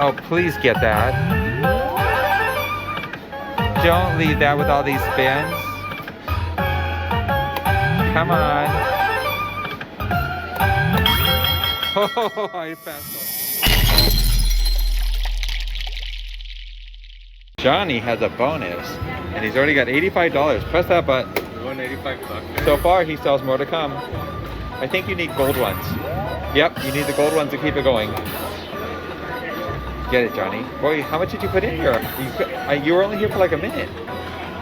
Oh, please get that. Don't leave that with all these spins. Come on. Oh, I passed. Johnny has a bonus, and he's already got $85. Press that button. You won 85 bucks. So far, he still has more to come. I think you need gold ones. Yep, you need the gold ones to keep it going. Get it, Johnny. Boy, how much did you put in here? You were only here for like a minute.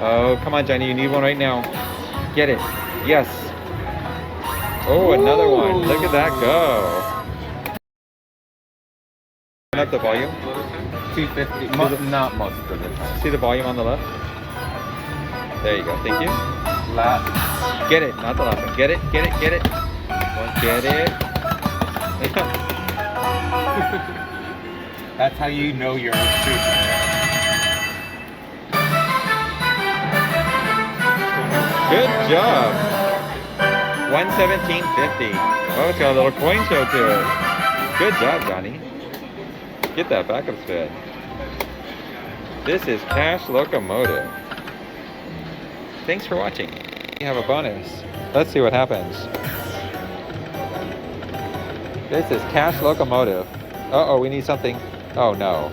Oh, come on, Johnny. You need one right now. Get it. Yes. Oh, another one. Look at that go. Turn up the volume. 250. Not most of the time. See the volume on the left? There you go. Thank you. Last. Get it. Not the last one. Get it. Get it. Get it. Get it. That's how you know you're a super. Good job. 117.50. Oh, it's got a little coin show to it. Good job, Johnny. Get that backup spin. This is Cash Locomotive. Thanks for watching. We have a bonus. Let's see what happens. This is Cash Locomotive. Uh-oh, we need something. Oh no.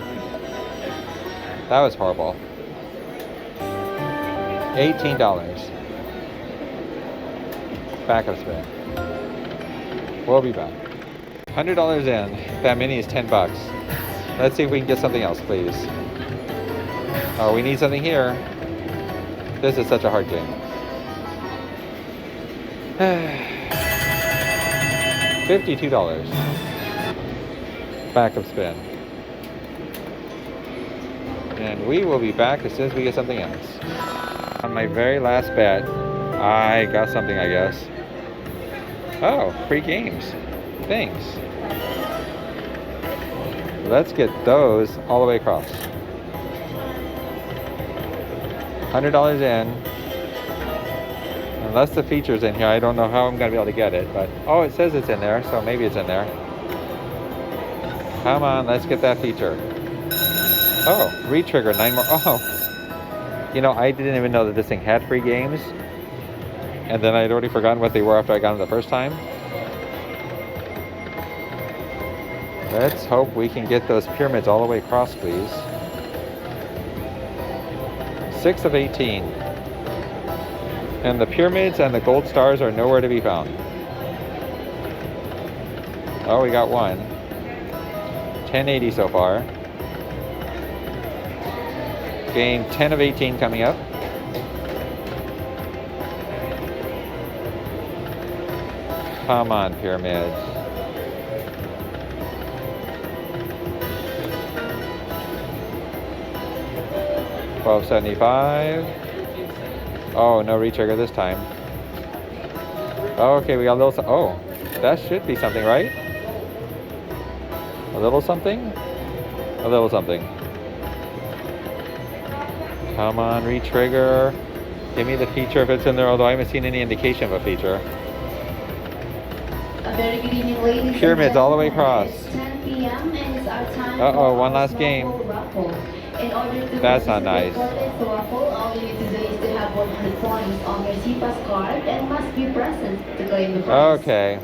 That was horrible. $18. Backup spin. We'll be back. $100 in. That mini is 10 bucks. Let's see if we can get something else, please. Oh, we need something here. This is such a hard game. $52. Backup spin. And we will be back as soon as we get something else. On my very last bet, I got something, I guess. Oh, free games. Thanks. Let's get those all the way across. $100 in. Unless the feature's in here, I don't know how I'm gonna be able to get it, but oh, it says it's in there, so maybe it's in there. Come on, let's get that feature. Oh, re-trigger, 9 more. Oh, you know, I didn't even know that this thing had free games, and then I'd already forgotten what they were after I got them the first time. Let's hope we can get those pyramids all the way across, please. 6 of 18. And the pyramids and the gold stars are nowhere to be found. Oh, we got one. 1080 so far. Game 10 of 18 coming up. Come on, pyramids. $12.75. Oh, no retrigger this time. Okay, we got a little. Oh, that should be something, right? A little something? A little something. Come on, retrigger. Give me the feature if it's in there, although I haven't seen any indication of a feature. A very good evening, ladies. Pyramids all the way across. It's 10 p.m. and it's our time. Uh-oh, one last game. That's not nice. All you need to do is to have 100 points on your CPAS card and must be present to claim the prize. Okay.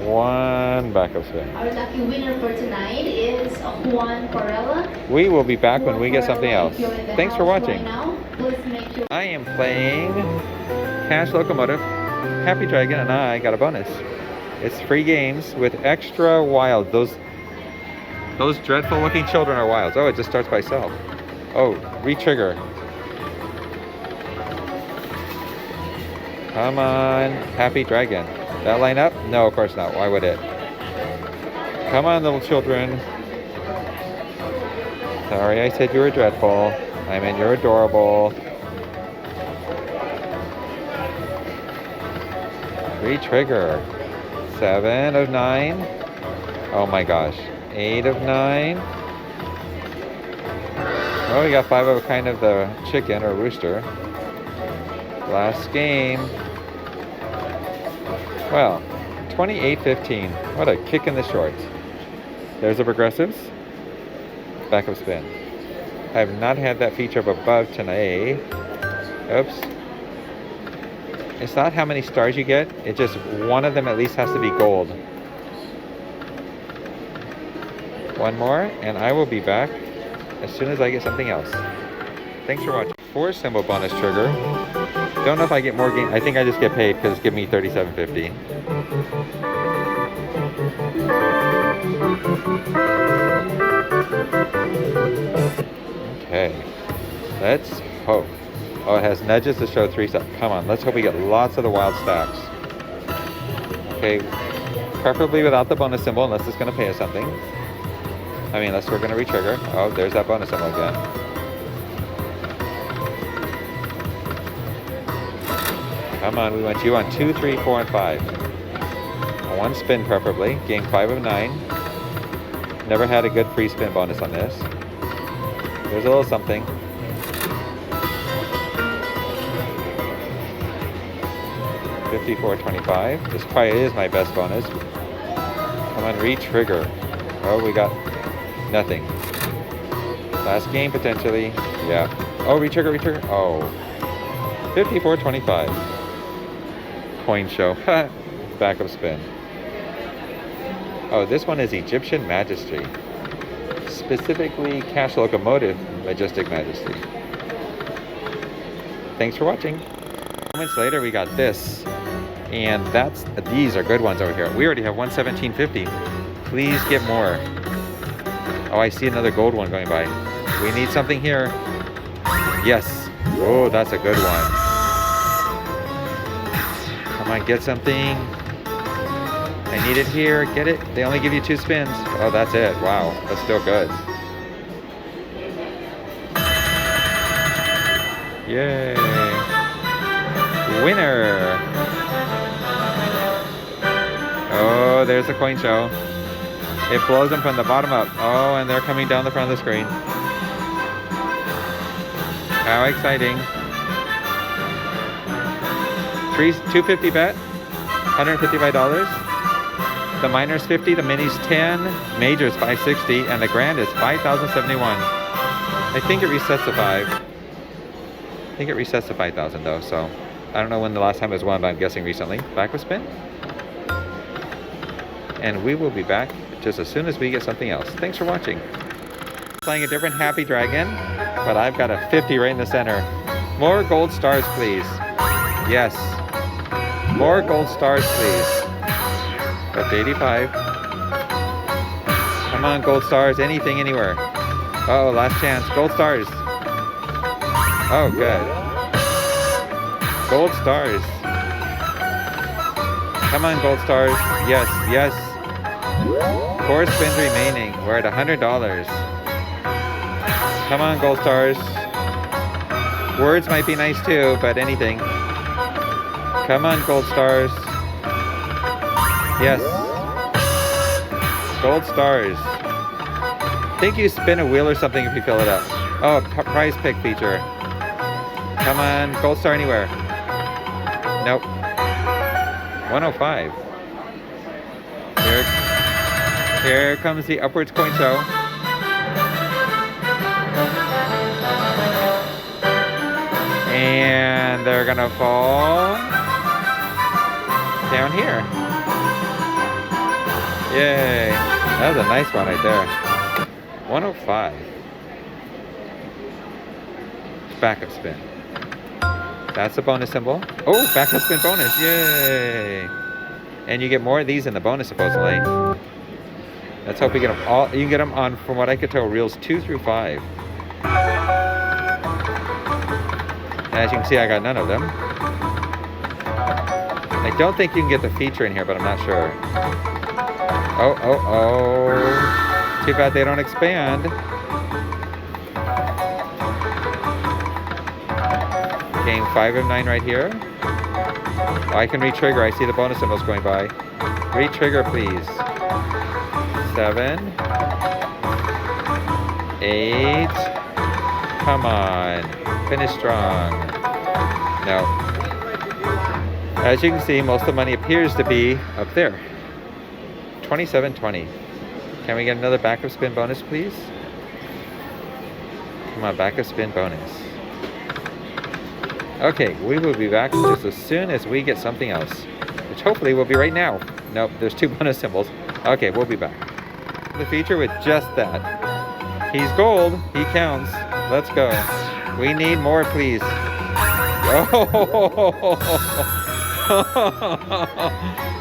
One backup spin. Our lucky winner for tonight is Juan Parella. We will be back when we get something else. Thanks for watching. Right now, please make sure. I am playing Cash Locomotive. Happy Dragon and I got a bonus. It's free games with extra wild. Those dreadful looking children are wilds. Oh, it just starts by itself. Oh, re-trigger. Come on, Happy Dragon. That line up? No, of course not. Why would it? Come on, little children. Sorry, I said you were dreadful. I mean, you're adorable. Re-trigger. 7 of 9. Oh my gosh. 8 of 9. Oh, we got 5 of a kind of the chicken or rooster. Last game. Well, 28-15. What a kick in the shorts. There's the progressives. Backup spin. I have not had that feature of above tonight. Oops. It's not how many stars you get. It's just one of them at least has to be gold. One more, and I will be back as soon as I get something else. Thanks for watching. 4 symbol bonus trigger. Don't know if I get more game. I think I just get paid because it's giving me $37.50. Okay, let's hope. Oh, it has nudges to show 3 stacks. Come on, let's hope we get lots of the wild stacks. Okay, preferably without the bonus symbol unless it's going to pay us something. I mean, unless we're going to retrigger. Oh, there's that bonus symbol again. Come on, we want you on 2, 3, 4, and 5. 1 spin preferably. Game 5 of 9. Never had a good free spin bonus on this. There's a little something. $54.25. This probably is my best bonus. Come on, re-trigger. Oh, we got nothing. Last game potentially. Yeah. Oh, re-trigger, re-trigger. Oh. $54.25. Coin show. Backup spin. Oh, this one is Egyptian Majesty. Specifically, Cash Locomotive Majestic Majesty. Thanks for watching. Moments later, we got this. And these are good ones over here. We already have 117.50. Please get more. Oh, I see another gold one going by. We need something here. Yes. Oh, that's a good one. Come on, get something. I need it here. Get it. They only give you 2 spins. Oh, that's it. Wow. That's still good. Yay. Winner. Oh, there's the coin show. It blows them from the bottom up. Oh, and they're coming down the front of the screen. How exciting. 250 bet. $155. The minor's 50, the mini's 10, major's 560, and the grand is 5,071. I think it resets to 5. I think it resets to 5,000 though, so I don't know when the last time it was won, but I'm guessing recently. Backward spin. And we will be back just as soon as we get something else. Thanks for watching. Playing a different Happy Dragon, but I've got a 50 right in the center. More gold stars, please. Yes. More gold stars, please. Up to 85. Come on, gold stars. Anything, anywhere. Uh-oh, last chance. Gold stars. Oh, good. Gold stars. Come on, gold stars. Yes, yes. 4 spins remaining. We're at $100. Come on, gold stars. Words might be nice too, but anything. Come on, gold stars. Yes. Gold stars. I think you spin a wheel or something if you fill it up. Oh, prize pick feature. Come on, gold star anywhere. Nope. 105. Here comes the upwards coin show. And they're gonna fall down here. Yay. That was a nice one right there. 105. Backup spin. That's a bonus symbol. Oh, backup spin bonus. Yay. And you get more of these in the bonus, supposedly. Let's hope we get them all. You can get them on, from what I could tell, reels 2 through 5. As you can see, I got none of them. I don't think you can get the feature in here, but I'm not sure. Oh, oh, oh. Too bad they don't expand. Game 5 of 9 right here. Oh, I can re-trigger. I see the bonus symbols going by. Re-trigger, please. 7. 8. Come on. Finish strong. No. As you can see, most of the money appears to be up there. 27.20. Can we get another backup spin bonus, please? Come on, backup spin bonus. Okay, we will be back just as soon as we get something else. Which hopefully will be right now. Nope, there's 2 bonus symbols. Okay, we'll be back. The feature with just that. He's gold, he counts. Let's go. We need more, please.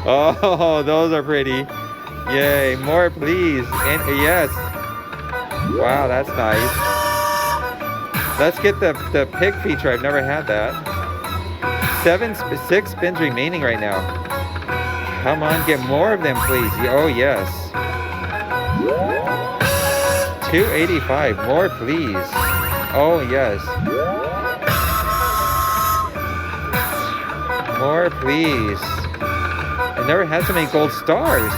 Oh, those are pretty. Yay, more please. And yes. Wow, that's nice. Let's get the pick feature. I've never had that. 6 spins remaining right now. Come on, get more of them, please. Oh, yes. 285. More, please. Oh, yes. More, please. I've never had so many gold stars.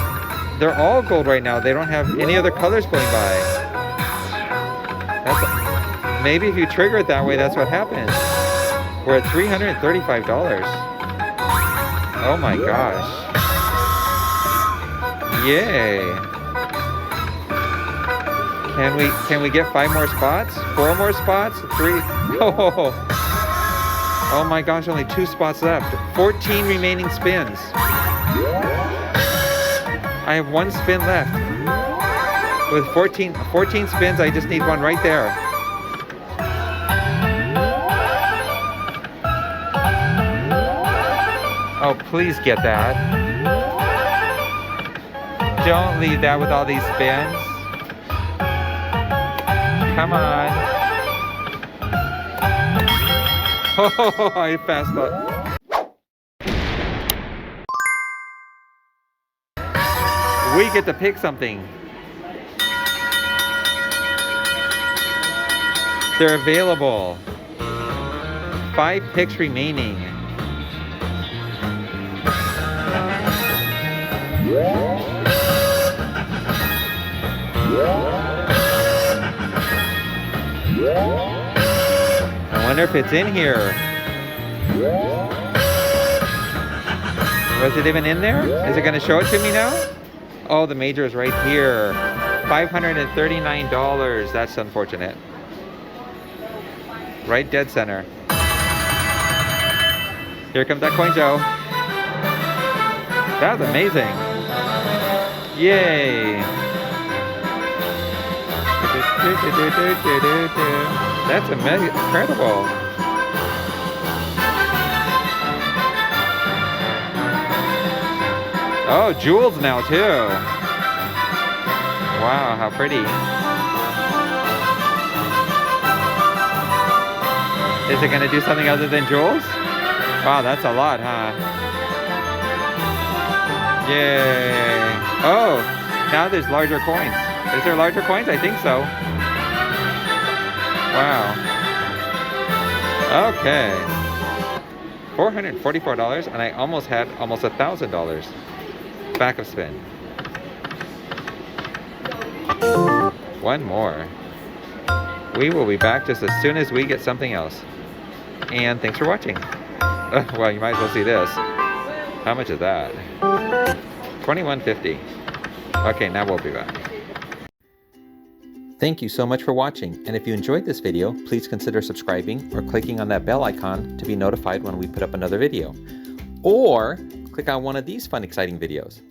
They're all gold right now. They don't have any other colors going by. Maybe if you trigger it that way, that's what happens. We're at $335. Oh my gosh. Yay. Can we get 5 more spots? 4 more spots? 3? Oh my gosh, only 2 spots left. 14 remaining spins. I have 1 spin left. With 14 spins, I just need 1 right there. Oh, please get that. Don't leave that with all these spins. Come on. Oh, I passed that. We get to pick something. They're available. 5 picks remaining. I wonder if it's in here. Was it even in there? Is it going to show it to me now? Oh, the major is right here. $539. That's unfortunate. Right dead center. Here comes that coin, Joe. That was amazing. Yay. That's incredible. Oh, jewels now too. Wow, how pretty. Is it going to do something other than jewels? Wow, that's a lot, huh? Yay. Oh, now there's larger coins. Is there larger coins? I think so. Wow. Okay. $444, and I almost had almost $1,000. Backup spin. 1 more. We will be back just as soon as we get something else. And thanks for watching. Well, you might as well see this. How much is that? $21.50. Okay, now we'll be back. Thank you so much for watching, and if you enjoyed this video, please consider subscribing or clicking on that bell icon to be notified when we put up another video. Or click on one of these fun, exciting videos.